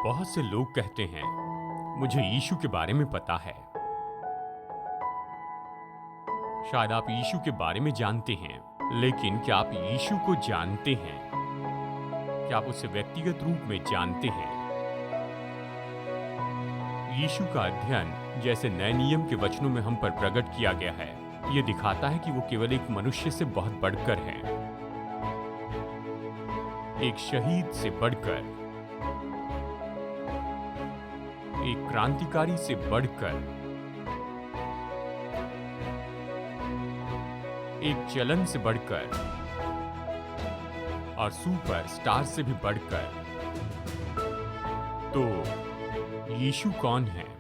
बहुत से लोग कहते हैं मुझे यीशु के बारे में पता है। शायद आप यीशु के बारे में जानते हैं, लेकिन क्या आप यीशु को जानते हैं? क्या आप उसे व्यक्तिगत रूप में जानते हैं? यीशु का अध्ययन जैसे नए नियम के वचनों में हम पर प्रकट किया गया है, ये दिखाता है कि वो केवल एक मनुष्य से बहुत बढ़कर है, एक शहीद से बढ़कर, एक क्रांतिकारी से बढ़कर, एक चलन से बढ़कर और सुपर स्टार से भी बढ़कर। तो यीशु कौन है?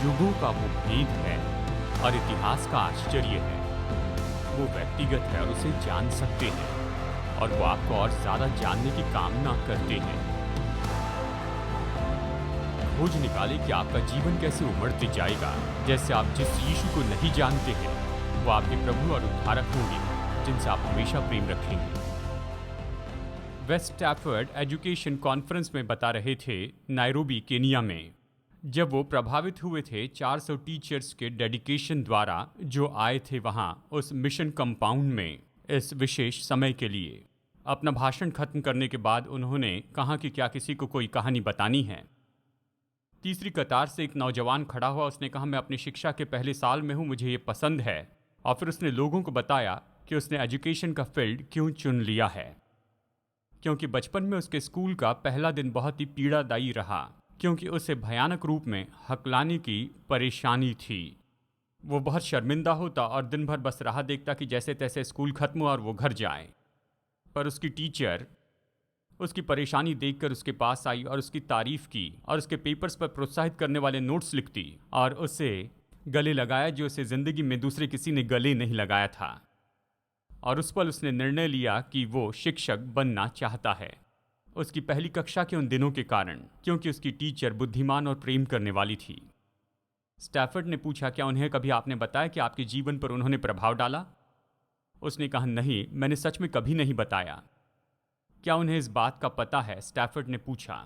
युगों का वो भेद है और इतिहास का आश्चर्य है। वो व्यक्तिगत है और उसे जान सकते हैं और वो आपको और ज्यादा जानने की कामना करते हैं। खोज निकाले कि आपका जीवन कैसे उमड़ते जाएगा। जैसे आप जिस यीशु को नहीं जानते हैं, वो आपके प्रभु और उद्धारक होंगे जिनसे आप हमेशा प्रेम रखेंगे। वेस्ट स्टैफर्ड एजुकेशन कॉन्फ्रेंस में बता रहे थे नायरोबी केनिया में, जब वो प्रभावित हुए थे 400 टीचर्स के डेडिकेशन द्वारा जो आए थे वहाँ उस मिशन कंपाउंड में इस विशेष समय के लिए। अपना भाषण खत्म करने के बाद उन्होंने कहा कि क्या किसी को कोई कहानी बतानी है। तीसरी कतार से एक नौजवान खड़ा हुआ। उसने कहा, मैं अपनी शिक्षा के पहले साल में हूँ, मुझे ये पसंद है। और फिर उसने लोगों को बताया कि उसने एजुकेशन का फील्ड क्यों चुन लिया है। क्योंकि बचपन में उसके स्कूल का पहला दिन बहुत ही पीड़ादायी रहा, क्योंकि उसे भयानक रूप में हकलाने की परेशानी थी। वो बहुत शर्मिंदा होता और दिन भर बस राह देखता कि जैसे तैसे स्कूल खत्म हो और वो घर जाए। पर उसकी टीचर उसकी परेशानी देखकर उसके पास आई और उसकी तारीफ की और उसके पेपर्स पर प्रोत्साहित करने वाले नोट्स लिखती और उसे गले लगाया जो उसे जिंदगी में दूसरे किसी ने गले नहीं लगाया था। और उस पल उसने निर्णय लिया कि वो शिक्षक बनना चाहता है। उसकी पहली कक्षा के उन दिनों के कारण, क्योंकि उसकी टीचर बुद्धिमान और प्रेम करने वाली थी। स्टैफर्ड ने पूछा, क्या उन्हें कभी आपने बताया कि आपके जीवन पर उन्होंने प्रभाव डाला? उसने कहा, नहीं, मैंने सच में कभी नहीं बताया। क्या उन्हें इस बात का पता है? स्टैफर्ड ने पूछा।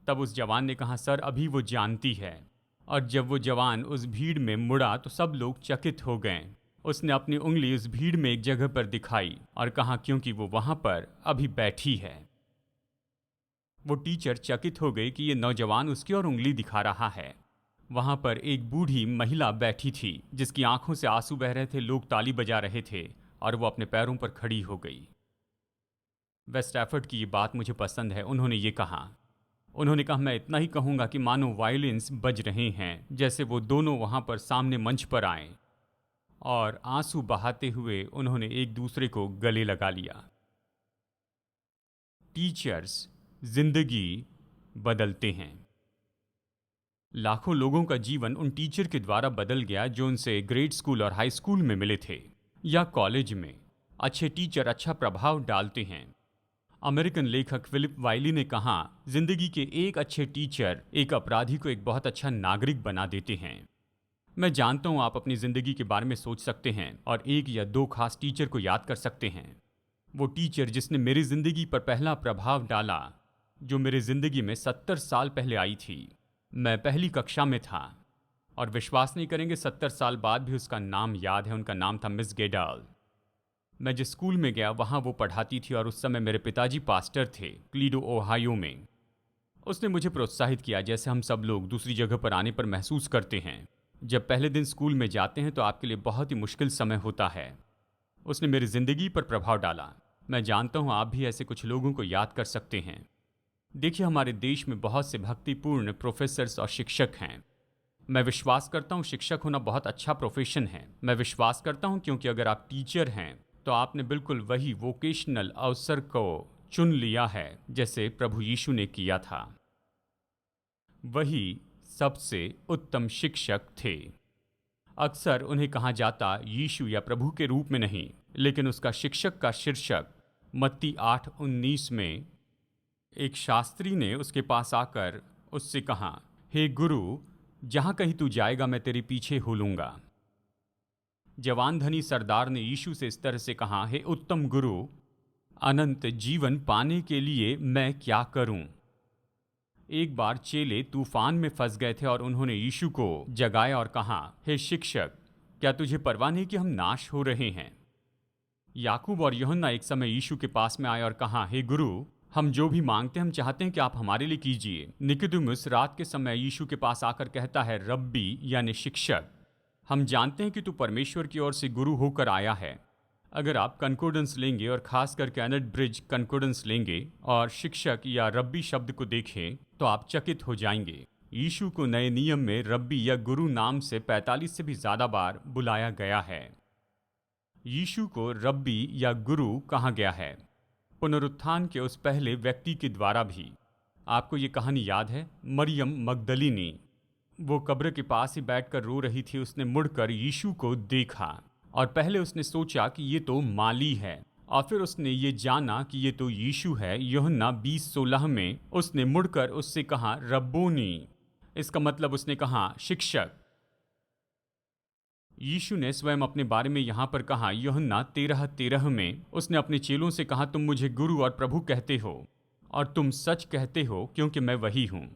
तब उस जवान ने कहा, सर, अभी वो जानती है। और जब वो जवान उस भीड़ में मुड़ा तो सब लोग चकित हो गए। उसने अपनी उंगली उस भीड़ में एक जगह पर दिखाई और कहा, क्योंकि वो वहां पर अभी बैठी है। वो टीचर चकित हो गई कि ये नौजवान उसकी ओर उंगली दिखा रहा है। वहां पर एक बूढ़ी महिला बैठी थी जिसकी आंखों से आंसू बह रहे थे। लोग ताली बजा रहे थे और वो अपने पैरों पर खड़ी हो गई। वेस्ट स्टैफर्ड की ये बात मुझे पसंद है। उन्होंने ये कहा, मैं इतना ही कहूंगा कि मानो वायलिन्स बज रहे हैं। जैसे वो दोनों वहां पर सामने मंच पर आए और आंसू बहाते हुए उन्होंने एक दूसरे को गले लगा लिया। टीचर्स जिंदगी बदलते हैं। लाखों लोगों का जीवन उन टीचर के द्वारा बदल गया जो उनसे ग्रेड स्कूल और हाई स्कूल में मिले थे या कॉलेज में। अच्छे टीचर अच्छा प्रभाव डालते हैं। अमेरिकन लेखक फिलिप वाइली ने कहा, जिंदगी के एक अच्छे टीचर एक अपराधी को एक बहुत अच्छा नागरिक बना देते हैं। मैं जानता हूं आप अपनी जिंदगी के बारे में सोच सकते हैं और एक या दो खास टीचर को याद कर सकते हैं। वो टीचर जिसने मेरी जिंदगी पर पहला प्रभाव डाला, जो मेरी जिंदगी में 70 साल पहले आई थी। मैं पहली कक्षा में था और विश्वास नहीं करेंगे, 70 साल बाद भी उसका नाम याद है। उनका नाम था मिस गेडाल। मैं जिस स्कूल में गया वहाँ वो पढ़ाती थी और उस समय मेरे पिताजी पास्टर थे क्लीडो, ओहायो में। उसने मुझे प्रोत्साहित किया जैसे हम सब लोग दूसरी जगह पर आने पर महसूस करते हैं। जब पहले दिन स्कूल में जाते हैं तो आपके लिए बहुत ही मुश्किल समय होता है। उसने मेरी ज़िंदगी पर प्रभाव डाला। मैं जानता हूँ आप भी ऐसे कुछ लोगों को याद कर सकते हैं। देखिए, हमारे देश में बहुत से भक्तिपूर्ण प्रोफेसर्स और शिक्षक हैं। मैं विश्वास करता हूँ शिक्षक होना बहुत अच्छा प्रोफेशन है। मैं विश्वास करता हूँ क्योंकि अगर आप टीचर हैं तो आपने बिल्कुल वही वोकेशनल अवसर को चुन लिया है जैसे प्रभु यीशु ने किया था। वही सबसे उत्तम शिक्षक थे। अक्सर उन्हें कहा जाता यीशु या प्रभु के रूप में नहीं, लेकिन उसका शिक्षक का शीर्षक मत्ती 8:19 में एक शास्त्री ने उसके पास आकर उससे कहा, हे गुरु, जहाँ कहीं तू जाएगा मैं तेरे पीछे हो लूँगा। जवान धनी सरदार ने यीशु से इस तरह से कहा, हे उत्तम गुरु, अनंत जीवन पाने के लिए मैं क्या करूं? एक बार चेले तूफान में फंस गए थे और उन्होंने यीशु को जगाया और कहा, हे शिक्षक, क्या तुझे परवाह नहीं कि हम नाश हो रहे हैं? याकूब और यूहन्ना एक समय यीशु के पास में आए और कहा, हे गुरु, हम जो भी मांगते हैं हम चाहते हैं कि आप हमारे लिए कीजिए। निकोदेमुस रात के समय यीशु के पास आकर कहता है, रब्बी यानी शिक्षक, हम जानते हैं कि तू परमेश्वर की ओर से गुरु होकर आया है। अगर आप कंकोर्डेंस लेंगे और खास कर कैनेट ब्रिज कंकोर्डेंस लेंगे और शिक्षक या रब्बी शब्द को देखें तो आप चकित हो जाएंगे। यीशु को नए नियम में रब्बी या गुरु नाम से 45 से भी ज्यादा बार बुलाया गया है। यीशु को रब्बी या गुरु कहा गया है पुनरुत्थान के उस पहले व्यक्ति के द्वारा भी। आपको ये कहानी याद है? मरियम मगदलिनी, वो कब्र के पास ही बैठकर रो रही थी। उसने मुड़कर यीशु को देखा और पहले उसने सोचा कि ये तो माली है, और फिर उसने ये जाना कि ये तो यीशु है। यूहन्ना 20:16 में उसने मुड़कर उससे कहा, रब्बोनी। इसका मतलब उसने कहा, शिक्षक। यीशु ने स्वयं अपने बारे में यहाँ पर कहा, यूहन्ना 13:13 में उसने अपने चेलों से कहा, तुम मुझे गुरु और प्रभु कहते हो और तुम सच कहते हो क्योंकि मैं वही हूँ।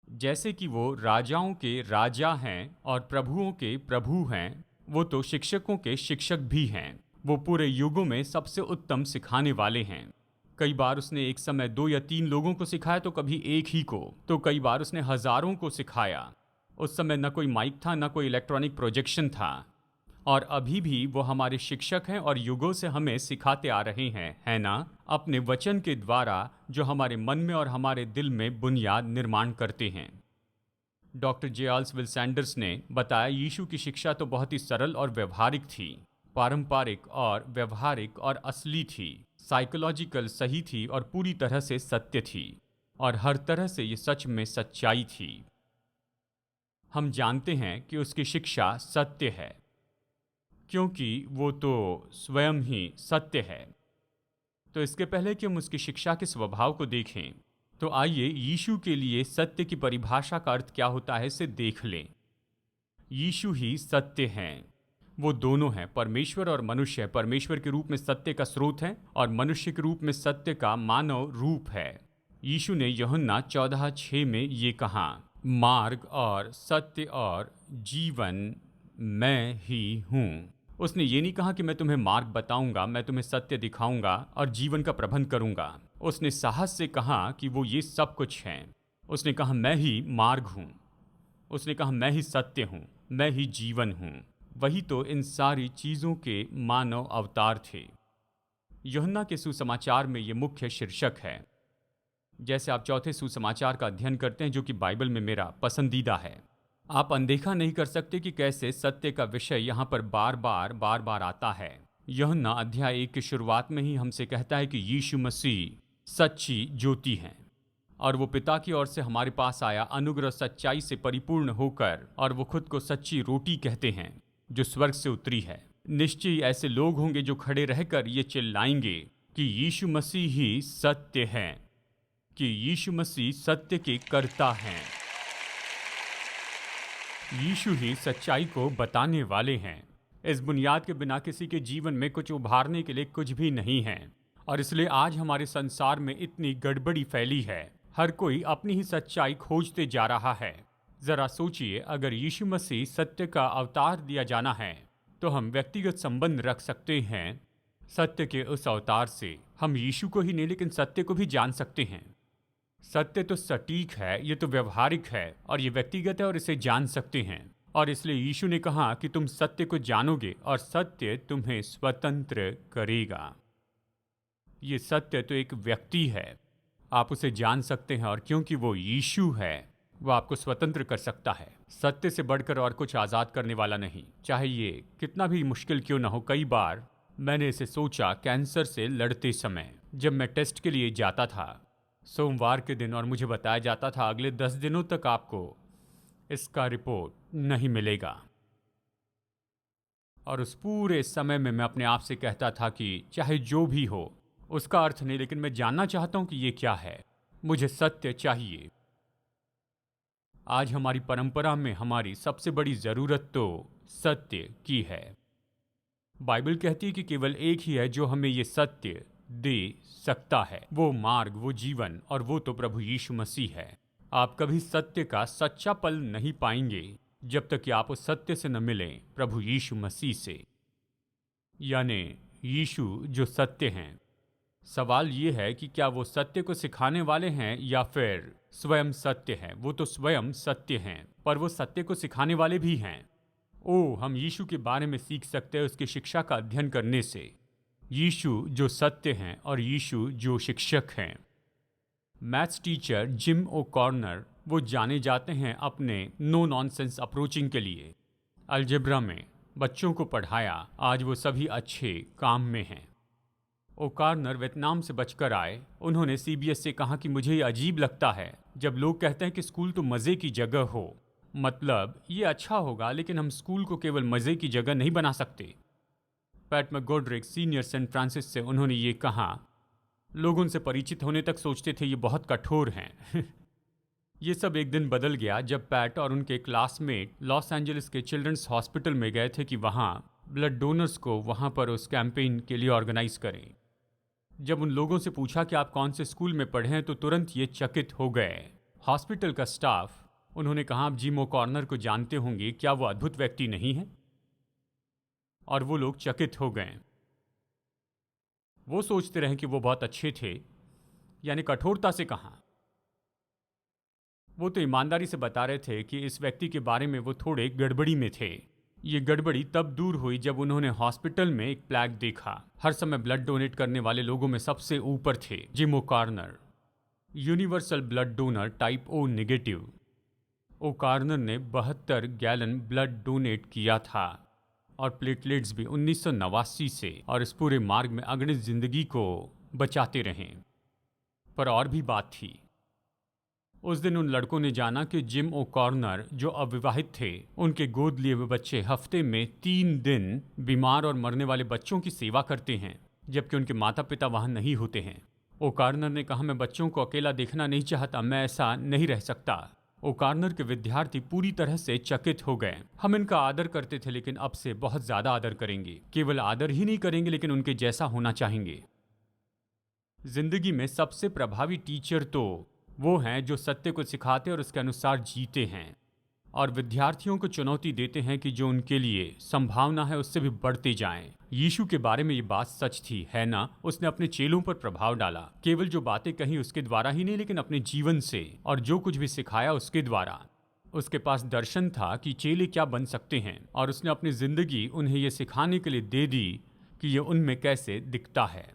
जैसे कि वो राजाओं के राजा हैं और प्रभुओं के प्रभु हैं, वो तो शिक्षकों के शिक्षक भी हैं। वो पूरे युगों में सबसे उत्तम सिखाने वाले हैं। कई बार उसने एक समय 2 या 3 लोगों को सिखाया तो कभी एक ही को, तो कई बार उसने हजारों को सिखाया। उस समय न कोई माइक था, न कोई इलेक्ट्रॉनिक प्रोजेक्शन था, और अभी भी वो हमारे शिक्षक हैं और युगों से हमें सिखाते आ रहे हैं, है ना? अपने वचन के द्वारा जो हमारे मन में और हमारे दिल में बुनियाद निर्माण करते हैं। डॉक्टर जेआल्स विल सैंडर्स ने बताया, यीशु की शिक्षा तो बहुत ही सरल और व्यवहारिक थी, पारंपरिक और व्यवहारिक और असली थी, साइकोलॉजिकल सही थी और पूरी तरह से सत्य थी, और हर तरह से ये सच में सच्चाई थी। हम जानते हैं कि उसकी शिक्षा सत्य है क्योंकि वो तो स्वयं ही सत्य है। तो इसके पहले कि हम उसकी शिक्षा के स्वभाव को देखें, तो आइए यीशु के लिए सत्य की परिभाषा का अर्थ क्या होता है इसे देख लें। यीशु ही सत्य हैं। वो दोनों हैं, परमेश्वर और मनुष्य। परमेश्वर के रूप में सत्य का स्रोत है और मनुष्य के रूप में सत्य का मानव रूप है। यीशु ने यूहन्ना 14:6 में ये कहा, मार्ग और सत्य और जीवन मैं ही हूँ। उसने ये नहीं कहा कि मैं तुम्हें मार्ग बताऊंगा, मैं तुम्हें सत्य दिखाऊंगा और जीवन का प्रबंध करूंगा। उसने साहस से कहा कि वो ये सब कुछ हैं। उसने कहा, मैं ही मार्ग हूँ। उसने कहा, मैं ही सत्य हूँ, मैं ही जीवन हूँ। वही तो इन सारी चीज़ों के मानव अवतार थे। यूहन्ना के सुसमाचार में ये मुख्य शीर्षक है। जैसे आप चौथे सुसमाचार का अध्ययन करते हैं, जो कि बाइबल में मेरा पसंदीदा है, आप अनदेखा नहीं कर सकते कि कैसे सत्य का विषय यहाँ पर बार बार आता है। यूहन्ना अध्याय 1 की शुरुआत में ही हमसे कहता है कि यीशु मसीह सच्ची ज्योति हैं और वो पिता की ओर से हमारे पास आया अनुग्रह सच्चाई से परिपूर्ण होकर, और वो खुद को सच्ची रोटी कहते हैं जो स्वर्ग से उतरी है। निश्चय ऐसे लोग होंगे जो खड़े रहकर ये चिल्लाएंगे कि यीशु मसीह ही सत्य है, कि यीशु मसीह सत्य के कर्ता हैं। यीशु ही सच्चाई को बताने वाले हैं। इस बुनियाद के बिना किसी के जीवन में कुछ उभारने के लिए कुछ भी नहीं है, और इसलिए आज हमारे संसार में इतनी गड़बड़ी फैली है। हर कोई अपनी ही सच्चाई खोजते जा रहा है। जरा सोचिए, अगर यीशु मसीह सत्य का अवतार दिया जाना है तो हम व्यक्तिगत संबंध रख सकते हैं सत्य के उस अवतार से। हम यीशु को ही नहीं लेकिन सत्य को भी जान सकते हैं। सत्य तो सटीक है, ये तो व्यवहारिक है और ये व्यक्तिगत है, और इसे जान सकते हैं। और इसलिए यीशु ने कहा कि तुम सत्य को जानोगे और सत्य तुम्हें स्वतंत्र करेगा। ये सत्य तो एक व्यक्ति है, आप उसे जान सकते हैं, और क्योंकि वो यीशु है, वो आपको स्वतंत्र कर सकता है। सत्य से बढ़कर और कुछ आज़ाद करने वाला नहीं, चाहे ये कितना भी मुश्किल क्यों ना हो। कई बार मैंने इसे सोचा कैंसर से लड़ते समय, जब मैं टेस्ट के लिए जाता था सोमवार के दिन और मुझे बताया जाता था अगले 10 दिनों तक आपको इसका रिपोर्ट नहीं मिलेगा। और उस पूरे समय में मैं अपने आप से कहता था कि चाहे जो भी हो उसका अर्थ नहीं, लेकिन मैं जानना चाहता हूं कि ये क्या है, मुझे सत्य चाहिए। आज हमारी परंपरा में हमारी सबसे बड़ी जरूरत तो सत्य की है। बाइबल कहती है कि केवल एक ही है जो हमें ये सत्य दे सकता है, वो मार्ग, वो जीवन, और वो तो प्रभु यीशु मसीह है। आप कभी सत्य का सच्चा पल नहीं पाएंगे जब तक कि आप उस सत्य से न मिलें, प्रभु यीशु मसीह से, यानी यीशु जो सत्य हैं। सवाल ये है कि क्या वो सत्य को सिखाने वाले हैं या फिर स्वयं सत्य हैं। वो तो स्वयं सत्य हैं, पर वो सत्य को सिखाने वाले भी हैं। हम यीशु के बारे में सीख सकते हैं उसकी शिक्षा का अध्ययन करने से। यीशु जो सत्य हैं और यीशु जो शिक्षक हैं। मैथ्स टीचर जिम ओकॉर्नर, वो जाने जाते हैं अपने नो नॉनसेंस अप्रोचिंग के लिए। अलजेब्रा में बच्चों को पढ़ाया, आज वो सभी अच्छे काम में हैं। ओकॉर्नर वियतनाम से बचकर आए। उन्होंने सीबीएस से कहा कि मुझे ये अजीब लगता है जब लोग कहते हैं कि स्कूल तो मज़े की जगह हो। मतलब ये अच्छा होगा, लेकिन हम स्कूल को केवल मज़े की जगह नहीं बना सकते। पैट मैकगोड्रिक सीनियर सेंट फ्रांसिस से उन्होंने ये कहा, लोग उनसे परिचित होने तक सोचते थे ये बहुत कठोर हैं। ये सब एक दिन बदल गया जब पैट और उनके क्लासमेट लॉस एंजलिस के चिल्ड्रंस हॉस्पिटल में गए थे कि वहाँ ब्लड डोनर्स को वहाँ पर उस कैंपेन के लिए ऑर्गेनाइज करें। जब उन लोगों से पूछा कि आप कौन से स्कूल में पढ़े हैं तो तुरंत ये चकित हो गए। हॉस्पिटल का स्टाफ, उन्होंने कहा, आप जिम ओकॉर्नर को जानते होंगे, क्या वो अद्भुत व्यक्ति नहीं है? और वो लोग चकित हो गए। वो सोचते रहे कि वो बहुत अच्छे थे, यानी कठोरता से कहा। वो तो ईमानदारी से बता रहे थे कि इस व्यक्ति के बारे में वो थोड़े गड़बड़ी में थे। ये गड़बड़ी तब दूर हुई जब उन्होंने हॉस्पिटल में एक प्लैक देखा। हर समय ब्लड डोनेट करने वाले लोगों में सबसे ऊपर थे Jim O'Connor, universal blood donor type O negative. O'Connor ने 72 गैलन ब्लड डोनेट किया था और प्लेटलेट्स भी 1989 से, और इस पूरे मार्ग में अगणित जिंदगी को बचाते रहे। पर और भी बात थी। उस दिन उन लड़कों ने जाना कि जिम ओकॉर्नर जो अविवाहित थे, उनके गोद लिए हुए बच्चे हफ्ते में 3 दिन बीमार और मरने वाले बच्चों की सेवा करते हैं, जबकि उनके माता पिता वहां नहीं होते हैं। ओकॉर्नर ने कहा, मैं बच्चों को अकेला देखना नहीं चाहता, मैं ऐसा नहीं रह सकता। ओकॉर्नर के विद्यार्थी पूरी तरह से चकित हो गए। हम इनका आदर करते थे, लेकिन अब से बहुत ज्यादा आदर करेंगे। केवल आदर ही नहीं करेंगे, लेकिन उनके जैसा होना चाहेंगे। जिंदगी में सबसे प्रभावी टीचर तो वो हैं जो सत्य को सिखाते और उसके अनुसार जीते हैं, और विद्यार्थियों को चुनौती देते हैं कि जो उनके लिए संभावना है उससे भी बढ़ते जाएं। यीशु के बारे में ये बात सच थी, है ना? उसने अपने चेलों पर प्रभाव डाला, केवल जो बातें कही उसके द्वारा ही नहीं, लेकिन अपने जीवन से, और जो कुछ भी सिखाया उसके द्वारा। उसके पास दर्शन था कि चेले क्या बन सकते हैं, और उसने अपनी जिंदगी उन्हें यह सिखाने के लिए दे दी कि यह उनमें कैसे दिखता है।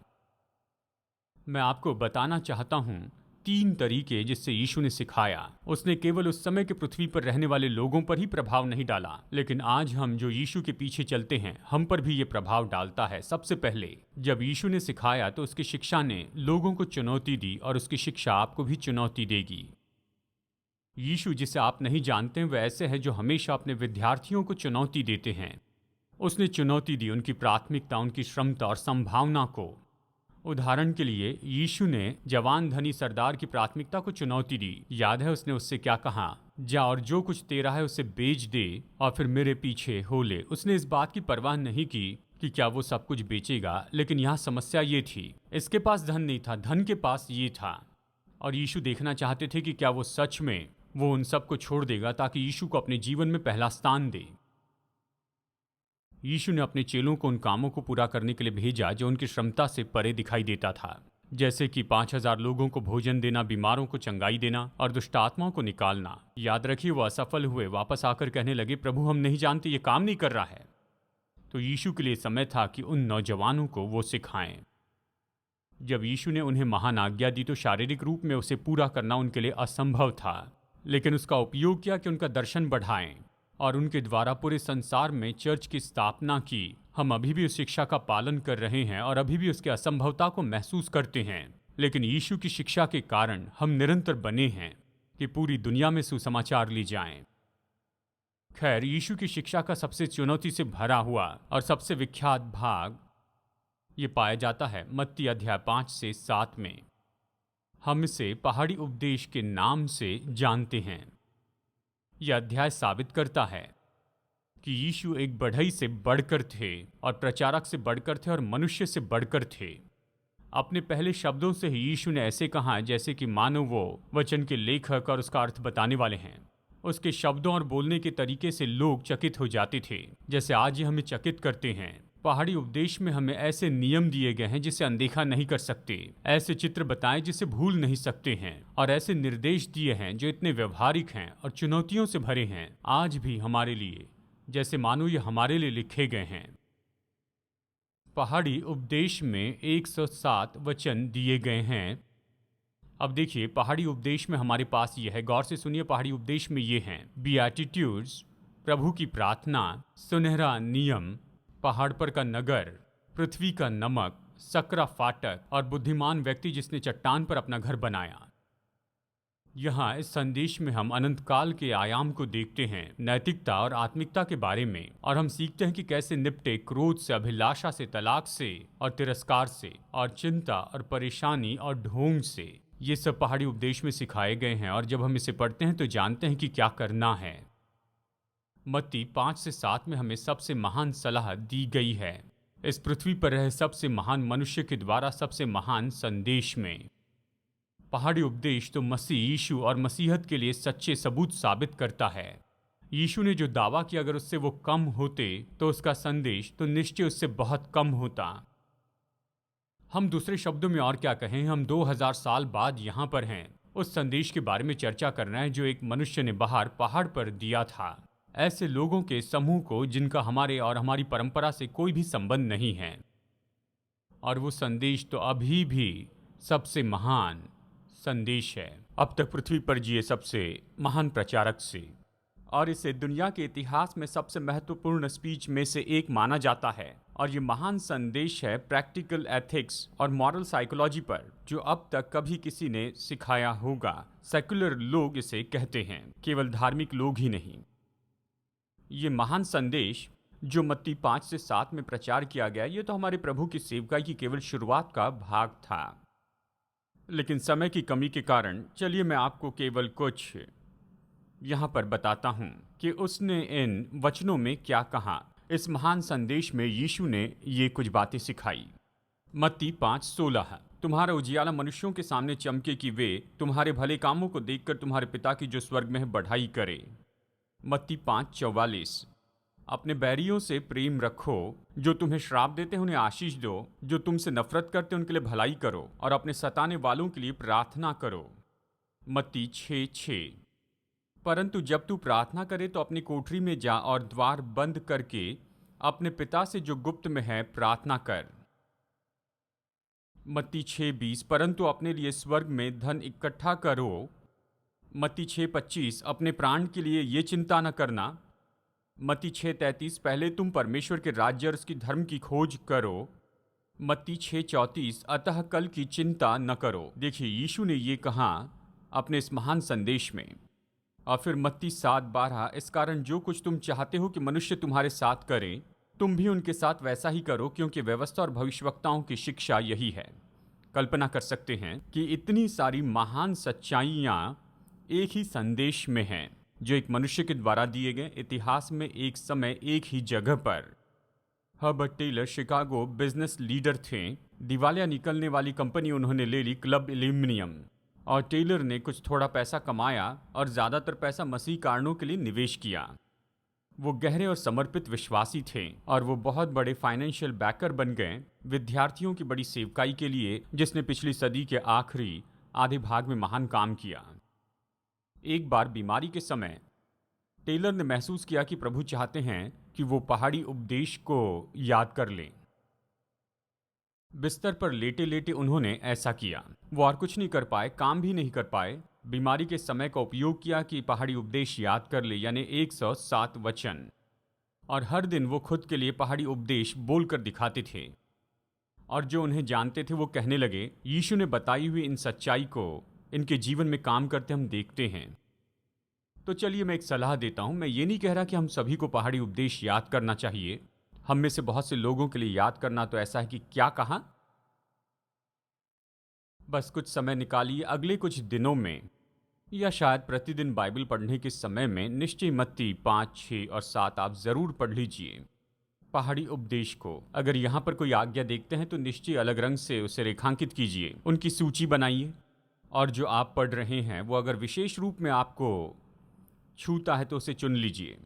मैं आपको बताना चाहता हूं 3 तरीके जिससे यीशु ने सिखाया। उसने केवल उस समय के पृथ्वी पर रहने वाले लोगों पर ही प्रभाव नहीं डाला, लेकिन आज हम जो यीशु के पीछे चलते हैं, हम पर भी ये प्रभाव डालता है। सबसे पहले जब यीशु ने सिखाया तो उसकी शिक्षा ने लोगों को चुनौती दी, और उसकी शिक्षा आपको भी चुनौती देगी। यीशु जिसे आप नहीं जानते, वह ऐसे है जो हमेशा अपने विद्यार्थियों को चुनौती देते हैं। उसने चुनौती दी उनकी प्राथमिकता, उनकी क्षमता और संभावना को। उदाहरण के लिए यीशु ने जवान धनी सरदार की प्राथमिकता को चुनौती दी। याद है उसने उससे क्या कहा? जा और जो कुछ तेरा है उसे बेच दे और फिर मेरे पीछे हो ले। उसने इस बात की परवाह नहीं की कि क्या वो सब कुछ बेचेगा, लेकिन यहाँ समस्या ये थी, इसके पास धन नहीं था, धन के पास ये था। और यीशु देखना चाहते थे कि क्या वो सच में वो उन सब को छोड़ देगा ताकि यीशु को अपने जीवन में पहला स्थान दे। यीशु ने अपने चेलों को उन कामों को पूरा करने के लिए भेजा जो उनकी क्षमता से परे दिखाई देता था, जैसे कि 5000 लोगों को भोजन देना, बीमारों को चंगाई देना और दुष्ट आत्माओं को निकालना। याद रखिए, वो असफल हुए, वापस आकर कहने लगे, प्रभु हम नहीं जानते, ये काम नहीं कर रहा है। तो यीशु के लिए समय था कि उन नौजवानों को वो सिखाएं। जब यीशु ने उन्हें महान आज्ञा दी तो शारीरिक रूप में उसे पूरा करना उनके लिए असंभव था, लेकिन उसका उपयोग किया कि उनका दर्शन बढ़ाएं और उनके द्वारा पूरे संसार में चर्च की स्थापना की। हम अभी भी उस शिक्षा का पालन कर रहे हैं और अभी भी उसके असंभवता को महसूस करते हैं, लेकिन यीशु की शिक्षा के कारण हम निरंतर बने हैं कि पूरी दुनिया में सुसमाचार ली जाएं। खैर, यीशु की शिक्षा का सबसे चुनौती से भरा हुआ और सबसे विख्यात भाग ये पाया जाता है मत्ती अध्याय 5 से 7 में। हम इसे पहाड़ी उपदेश के नाम से जानते हैं। यह अध्याय साबित करता है कि यीशु एक बढ़ई से बढ़कर थे और प्रचारक से बढ़कर थे और मनुष्य से बढ़कर थे। अपने पहले शब्दों से ही यीशु ने ऐसे कहा जैसे कि मानो वो वचन के लेखक और उसका अर्थ बताने वाले हैं। उसके शब्दों और बोलने के तरीके से लोग चकित हो जाते थे, जैसे आज ही हमें चकित करते हैं। पहाड़ी उपदेश में हमें ऐसे नियम दिए गए हैं जिसे अनदेखा नहीं कर सकते, ऐसे चित्र बताएं जिसे भूल नहीं सकते हैं, और ऐसे निर्देश दिए हैं जो इतने व्यवहारिक हैं और चुनौतियों से भरे हैं आज भी हमारे लिए, जैसे मानो ये हमारे लिए लिखे गए हैं। पहाड़ी उपदेश में 107 वचन दिए गए हैं। अब देखिए, पहाड़ी उपदेश में हमारे पास ये है, गौर से सुनिए। पहाड़ी उपदेश में ये हैं बीएटिट्यूड्स, प्रभु की प्रार्थना, सुनहरा नियम, पहाड़ पर का नगर, पृथ्वी का नमक, सकरा फाटक और बुद्धिमान व्यक्ति जिसने चट्टान पर अपना घर बनाया। यहाँ इस संदेश में हम अनंत काल के आयाम को देखते हैं, नैतिकता और आत्मिकता के बारे में, और हम सीखते हैं कि कैसे निपटे क्रोध से, अभिलाषा से, तलाक से और तिरस्कार से, और चिंता और परेशानी और ढोंग से। ये सब पहाड़ी उपदेश में सिखाए गए हैं, और जब हम इसे पढ़ते हैं तो जानते हैं कि क्या करना है। मत्ती 5 से 7 में हमें सबसे महान सलाह दी गई है, इस पृथ्वी पर रहे सबसे महान मनुष्य के द्वारा सबसे महान संदेश में। पहाड़ी उपदेश तो मसीह यीशु और मसीहत के लिए सच्चे सबूत साबित करता है। यीशु ने जो दावा किया, अगर उससे वो कम होते तो उसका संदेश तो निश्चय उससे बहुत कम होता। हम दूसरे शब्दों में और क्या कहें, हम 2000 साल बाद यहाँ पर हैं उस संदेश के बारे में चर्चा करना है जो एक मनुष्य ने बाहर पहाड़ पर दिया था, ऐसे लोगों के समूह को जिनका हमारे और हमारी परंपरा से कोई भी संबंध नहीं है। और वो संदेश तो अभी भी सबसे महान संदेश है अब तक पृथ्वी पर जिए सबसे महान प्रचारक से, और इसे दुनिया के इतिहास में सबसे महत्वपूर्ण स्पीच में से एक माना जाता है। और ये महान संदेश है प्रैक्टिकल एथिक्स और मॉरल साइकोलॉजी पर, जो अब तक कभी किसी ने सिखाया होगा। सेकुलर लोग इसे कहते हैं, केवल धार्मिक लोग ही नहीं। ये महान संदेश जो मत्ती 5 से 7 में प्रचार किया गया, ये तो हमारे प्रभु की सेवकाई की केवल शुरुआत का भाग था। लेकिन समय की कमी के कारण चलिए मैं आपको केवल कुछ यहाँ पर बताता हूँ कि उसने इन वचनों में क्या कहा। इस महान संदेश में यीशु ने ये कुछ बातें सिखाई। मत्ती 5:16, तुम्हारा उजियाला मनुष्यों के सामने चमके कि वे तुम्हारे भले कामों को देखकर तुम्हारे पिता की जो स्वर्ग में है बढ़ाई करे। मत्ती 5:44, अपने बैरियों से प्रेम रखो, जो तुम्हें श्राप देते हैं उन्हें आशीष दो, जो तुमसे नफरत करते हैं उनके लिए भलाई करो, और अपने सताने वालों के लिए प्रार्थना करो। मत्ती 6:6, परंतु जब तू प्रार्थना करे तो अपनी कोठरी में जा और द्वार बंद करके अपने पिता से जो गुप्त में है प्रार्थना कर। मत्ती 6:20, परंतु अपने लिए स्वर्ग में धन इकट्ठा करो। मत्ती 6:25, अपने प्राण के लिए ये चिंता न करना। मत्ती 6:33, पहले तुम परमेश्वर के राज्य और उसकी धर्म की खोज करो। मत्ती 6:34, अतः कल की चिंता न करो। देखिए, यीशु ने ये कहा अपने इस महान संदेश में। और फिर मत्ती 7:12, इस कारण जो कुछ तुम चाहते हो कि मनुष्य तुम्हारे साथ करे, तुम भी उनके साथ वैसा ही करो, क्योंकि व्यवस्था और भविष्यवक्ताओं की शिक्षा यही है। कल्पना कर सकते हैं कि इतनी सारी महान सच्चाइयाँ एक ही संदेश में हैं, जो एक मनुष्य के द्वारा दिए गए इतिहास में एक समय एक ही जगह पर। Herbert Taylor Chicago business leader थे। दिवालिया निकलने वाली कंपनी उन्होंने ले ली, क्लब एल्यूमिनियम, और टेलर ने कुछ थोड़ा पैसा कमाया और ज़्यादातर पैसा मसीह कारणों के लिए निवेश किया। वो गहरे और समर्पित विश्वासी थे और वो बहुत बड़े फाइनेंशियल बैकर बन गए विद्यार्थियों की बड़ी सेवकाई के लिए, जिसने पिछली सदी के आखिरी आधे भाग में महान काम किया। एक बार बीमारी के समय टेलर ने महसूस किया कि प्रभु चाहते हैं कि वो पहाड़ी उपदेश को याद कर लें। बिस्तर पर लेटे लेटे उन्होंने ऐसा किया। वो और कुछ नहीं कर पाए, काम भी नहीं कर पाए। बीमारी के समय का उपयोग किया कि पहाड़ी उपदेश याद कर ले, यानी 107 वचन। और हर दिन वो खुद के लिए पहाड़ी उपदेश बोलकर दिखाते थे। और जो उन्हें जानते थे वो कहने लगे, यीशु ने बताई हुई इन सच्चाई को इनके जीवन में काम करते हम देखते हैं। तो चलिए मैं एक सलाह देता हूं। मैं ये नहीं कह रहा कि हम सभी को पहाड़ी उपदेश याद करना चाहिए। हम में से बहुत से लोगों के लिए याद करना तो ऐसा है कि क्या कहा, बस कुछ समय निकालिए अगले कुछ दिनों में, या शायद प्रतिदिन बाइबल पढ़ने के समय में निश्चय मत्ती 5, 6 और 7 आप जरूर पढ़ लीजिए। पहाड़ी उपदेश को अगर यहाँ पर कोई आज्ञा देखते हैं तो निश्चय अलग रंग से उसे रेखांकित कीजिए, उनकी सूची बनाइए। और जो आप पढ़ रहे हैं वो अगर विशेष रूप में आपको छूता है तो उसे चुन लीजिए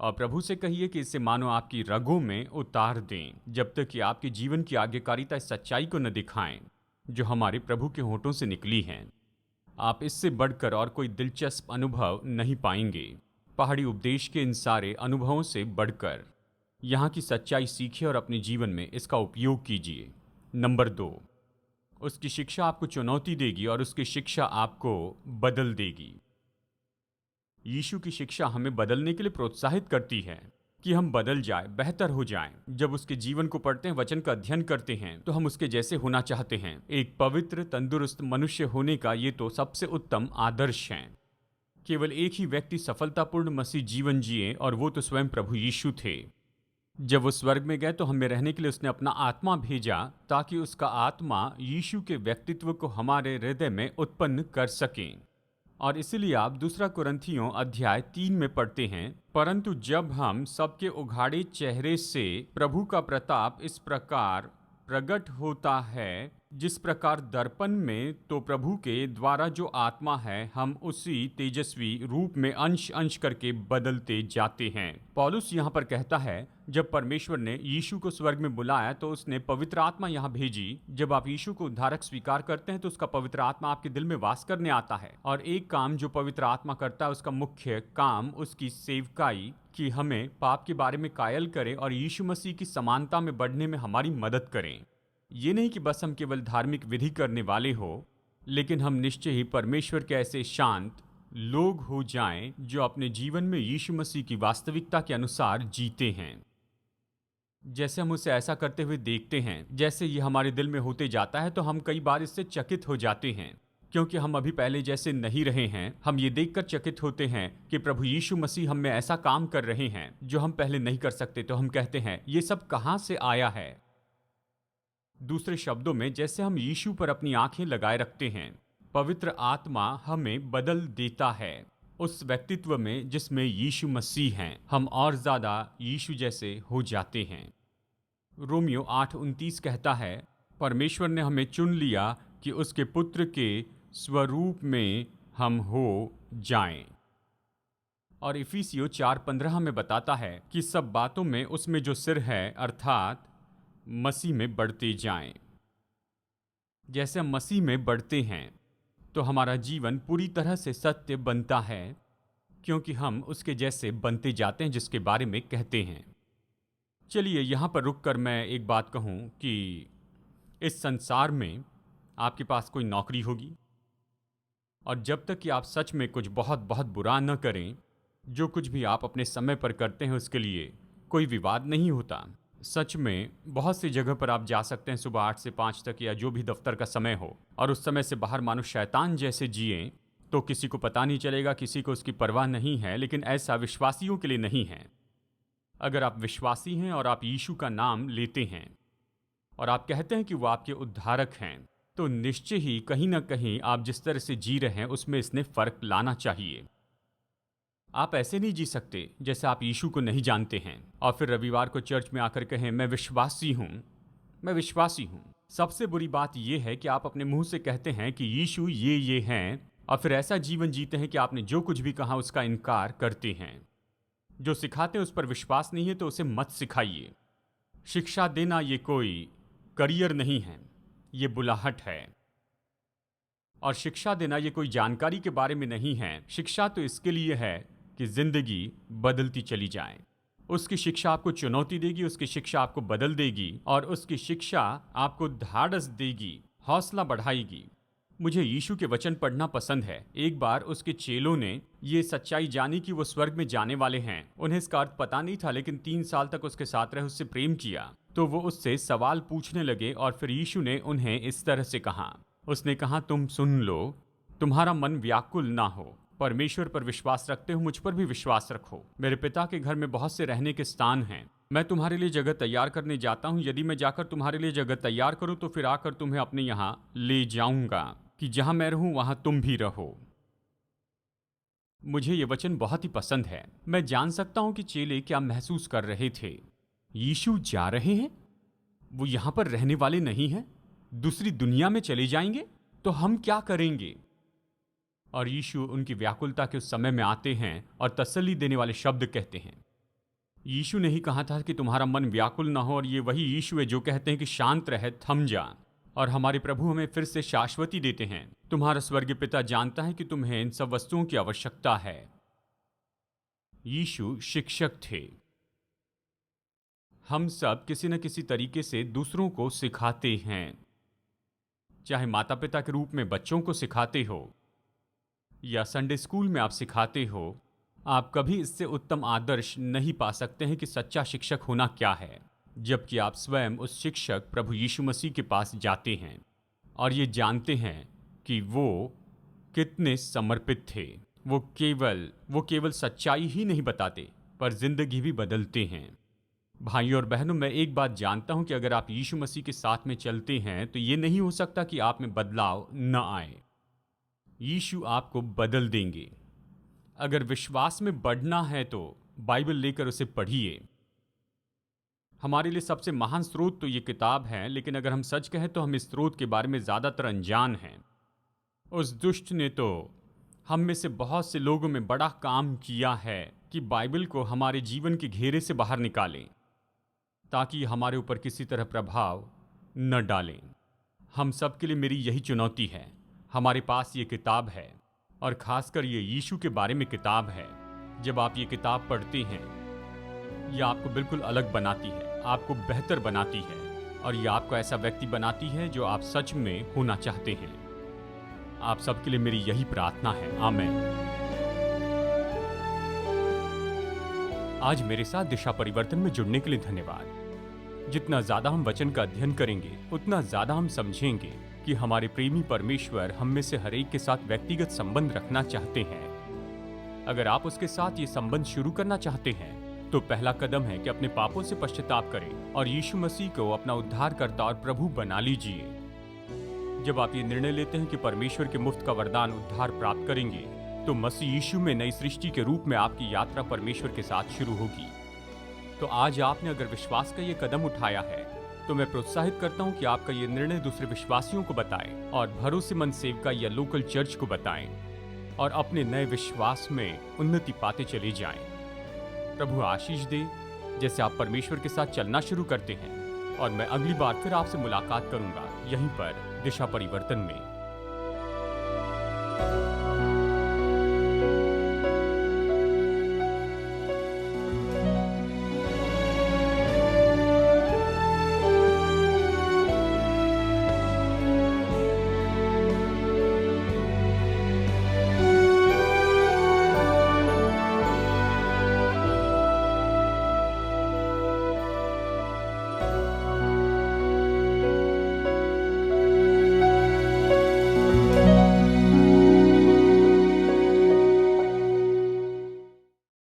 और प्रभु से कहिए कि इसे मानो आपकी रगों में उतार दें, जब तक कि आपके जीवन की आज्ञाकारिता इस सच्चाई को न दिखाएं जो हमारे प्रभु के होठों से निकली हैं। आप इससे बढ़कर और कोई दिलचस्प अनुभव नहीं पाएंगे। पहाड़ी उपदेश के इन सारे अनुभवों से बढ़कर यहाँ की सच्चाई सीखिए और अपने जीवन में इसका उपयोग कीजिए। नंबर 2, उसकी शिक्षा आपको चुनौती देगी और उसकी शिक्षा आपको बदल देगी। यीशु की शिक्षा हमें बदलने के लिए प्रोत्साहित करती है कि हम बदल जाए, बेहतर हो जाएं। जब उसके जीवन को पढ़ते हैं, वचन का अध्ययन करते हैं, तो हम उसके जैसे होना चाहते हैं। एक पवित्र, तंदुरुस्त मनुष्य होने का ये तो सबसे उत्तम आदर्श है। केवल एक ही व्यक्ति सफलतापूर्ण मसीह जीवन जिए और वो तो स्वयं प्रभु यीशु थे। जब वो स्वर्ग में गए तो हमें रहने के लिए उसने अपना आत्मा भेजा ताकि उसका आत्मा यीशु के व्यक्तित्व को हमारे हृदय में उत्पन्न कर सके। और इसीलिए आप दूसरा कुरिन्थियों अध्याय 3 में पढ़ते हैं, परंतु जब हम सबके उघाड़े चेहरे से प्रभु का प्रताप इस प्रकार प्रकट होता है, जिस प्रकार दर्पण में, तो प्रभु के द्वारा जो आत्मा है, हम उसी तेजस्वी रूप में अंश अंश करके बदलते जाते हैं। पौलुस यहाँ पर कहता है, जब परमेश्वर ने यीशु को स्वर्ग में बुलाया तो उसने पवित्र आत्मा यहाँ भेजी। जब आप यीशु को उद्धारक स्वीकार करते हैं तो उसका पवित्र आत्मा आपके दिल में वास करने आता है। और एक काम जो पवित्र आत्मा करता है, उसका मुख्य काम उसकी सेवकाई, कि हमें पाप के बारे में कायल करे और यीशु मसीह की समानता में बढ़ने में हमारी मदद करें। ये नहीं कि बस हम केवल धार्मिक विधि करने वाले हो, लेकिन हम निश्चय ही परमेश्वर के ऐसे शांत लोग हो जाएं जो अपने जीवन में यीशु मसीह की वास्तविकता के अनुसार जीते हैं। जैसे हम उसे ऐसा करते हुए देखते हैं, जैसे ये हमारे दिल में होते जाता है, तो हम कई बार इससे चकित हो जाते हैं, क्योंकि हम अभी पहले जैसे नहीं रहे हैं। हम ये देखकर चकित होते हैं कि प्रभु यीशु मसीह हम में ऐसा काम कर रहे हैं जो हम पहले नहीं कर सकते। तो हम कहते हैं, ये सब कहाँ से आया है? दूसरे शब्दों में, जैसे हम यीशु पर अपनी आंखें लगाए रखते हैं, पवित्र आत्मा हमें बदल देता है उस व्यक्तित्व में जिसमें यीशु मसीह हैं। हम और ज्यादा यीशु जैसे हो जाते हैं। रोमियो 8:29 कहता है, परमेश्वर ने हमें चुन लिया कि उसके पुत्र के स्वरूप में हम हो जाएं। और इफिसियों 4:15 में बताता है कि सब बातों में उसमें जो सिर है, अर्थात मसीह में बढ़ते जाएं। जैसे हम मसीह में बढ़ते हैं तो हमारा जीवन पूरी तरह से सत्य बनता है, क्योंकि हम उसके जैसे बनते जाते हैं जिसके बारे में कहते हैं। चलिए यहाँ पर रुककर मैं एक बात कहूँ कि इस संसार में आपके पास कोई नौकरी होगी, और जब तक कि आप सच में कुछ बहुत बहुत बुरा न करें, जो कुछ भी आप अपने समय पर करते हैं उसके लिए कोई विवाद नहीं होता। सच में बहुत सी जगह पर आप जा सकते हैं सुबह 8 से 5 तक, या जो भी दफ्तर का समय हो, और उस समय से बाहर मानो शैतान जैसे जिए, तो किसी को पता नहीं चलेगा, किसी को उसकी परवाह नहीं है। लेकिन ऐसा विश्वासियों के लिए नहीं है। अगर आप विश्वासी हैं और आप यीशु का नाम लेते हैं और आप कहते हैं कि वो आपके उद्धारक हैं, तो निश्चय ही कहीं ना कहीं आप जिस तरह से जी रहे हैं उसमें इसने फर्क लाना चाहिए। आप ऐसे नहीं जी सकते जैसे आप यीशु को नहीं जानते हैं और फिर रविवार को चर्च में आकर कहें, मैं विश्वासी हूँ, मैं विश्वासी हूँ। सबसे बुरी बात यह है कि आप अपने मुंह से कहते हैं कि यीशु ये हैं, और फिर ऐसा जीवन जीते हैं कि आपने जो कुछ भी कहा उसका इनकार करते हैं। जो सिखाते हैं उस पर विश्वास नहीं है तो उसे मत सिखाइए। शिक्षा देना ये कोई करियर नहीं है, ये बुलाहट है। और शिक्षा देना ये कोई जानकारी के बारे में नहीं है। शिक्षा तो इसके लिए है कि जिंदगी बदलती चली जाए। उसकी शिक्षा आपको चुनौती देगी, उसकी शिक्षा आपको बदल देगी और उसकी शिक्षा आपको धाड़स देगी, हौसला बढ़ाएगी। मुझे यीशु के वचन पढ़ना पसंद है। एक बार उसके चेलों ने ये सच्चाई जानी कि वो स्वर्ग में जाने वाले हैं। उन्हें इसका अर्थ पता नहीं था, लेकिन 3 साल तक उसके साथ रहे, उससे प्रेम किया, तो वो उससे सवाल पूछने लगे और फिर यीशु ने उन्हें इस तरह से कहा। उसने कहा, तुम सुन लो, तुम्हारा मन व्याकुल ना हो। परमेश्वर पर विश्वास रखते हो, मुझ पर भी विश्वास रखो। मेरे पिता के घर में बहुत से रहने के स्थान हैं। मैं तुम्हारे लिए जगह तैयार करने जाता हूँ। यदि मैं जाकर तुम्हारे लिए जगह तैयार करूँ तो फिर आकर तुम्हें अपने यहाँ ले जाऊंगा, कि जहां मैं रहूं वहां तुम भी रहो। मुझे ये वचन बहुत ही पसंद है। मैं जान सकता हूं कि चेले क्या महसूस कर रहे थे। यीशु जा रहे हैं, वो यहां पर रहने वाले नहीं हैं, दूसरी दुनिया में चले जाएंगे, तो हम क्या करेंगे? और यीशु उनकी व्याकुलता के उस समय में आते हैं और तसल्ली देने वाले शब्द कहते हैं। यीशु ने ही कहा था कि तुम्हारा मन व्याकुल ना हो, और ये वही यीशु है जो कहते हैं कि शांत रहे, थम जा। और हमारे प्रभु हमें फिर से शाश्वती देते हैं। तुम्हारा स्वर्गीय पिता जानता है कि तुम्हें इन सब वस्तुओं की आवश्यकता है। यीशु शिक्षक थे। हम सब किसी न किसी तरीके से दूसरों को सिखाते हैं, चाहे माता पिता के रूप में बच्चों को सिखाते हो या संडे स्कूल में आप सिखाते हो। आप कभी इससे उत्तम आदर्श नहीं पा सकते हैं कि सच्चा शिक्षक होना क्या है, जबकि आप स्वयं उस शिक्षक प्रभु यीशु मसीह के पास जाते हैं और ये जानते हैं कि वो कितने समर्पित थे। वो केवल सच्चाई ही नहीं बताते, पर जिंदगी भी बदलते हैं। भाइयों और बहनों, मैं एक बात जानता हूं कि अगर आप यीशु मसीह के साथ में चलते हैं तो ये नहीं हो सकता कि आप में बदलाव न आए। यीशु आपको बदल देंगे। अगर विश्वास में बढ़ना है तो बाइबल लेकर उसे पढ़िए। हमारे लिए सबसे महान स्रोत तो ये किताब है, लेकिन अगर हम सच कहें तो हम इस स्रोत के बारे में ज्यादातर अनजान हैं। उस दुष्ट ने तो हम में से बहुत से लोगों में बड़ा काम किया है कि बाइबल को हमारे जीवन के घेरे से बाहर निकालें, ताकि हमारे ऊपर किसी तरह प्रभाव न डालें। हम सब के लिए मेरी यही चुनौती है। हमारे पास ये किताब है, और खासकर ये यीशु के बारे में किताब है। जब आप ये किताब पढ़ते हैं, यह आपको बिल्कुल अलग बनाती है, आपको बेहतर बनाती है, और यह आपको ऐसा व्यक्ति बनाती है जो आप सच में होना चाहते हैं। आप सबके लिए मेरी यही प्रार्थना है। आमीन। आज मेरे साथ दिशा परिवर्तन में जुड़ने के लिए धन्यवाद। जितना ज्यादा हम वचन का अध्ययन करेंगे, उतना ज्यादा हम समझेंगे कि हमारे प्रेमी परमेश्वर हम में से हर एक के साथ व्यक्तिगत संबंध रखना चाहते हैं। अगर आप उसके साथ ये संबंध शुरू करना चाहते हैं, तो पहला कदम है कि अपने पापों से पश्चाताप करें और यीशु मसीह को अपना उद्धारकर्ता और प्रभु बना लीजिए। जब आप ये निर्णय लेते हैं कि परमेश्वर के मुफ्त का वरदान उद्धार प्राप्त करेंगे, तो मसीह यीशु में नई सृष्टि के रूप में आपकी यात्रा परमेश्वर के साथ शुरू होगी। तो आज आपने अगर विश्वास का ये कदम उठाया है, तो मैं प्रोत्साहित करता हूँ कि आपका ये निर्णय दूसरे विश्वासियों को बताएं और भरोसेमंद सेवका या लोकल चर्च को बताएं, और अपने नए विश्वास में उन्नति पाते चले जाएं। प्रभु आशीष दे जैसे आप परमेश्वर के साथ चलना शुरू करते हैं। और मैं अगली बार फिर आपसे मुलाकात करूंगा, यहीं पर दिशा परिवर्तन में।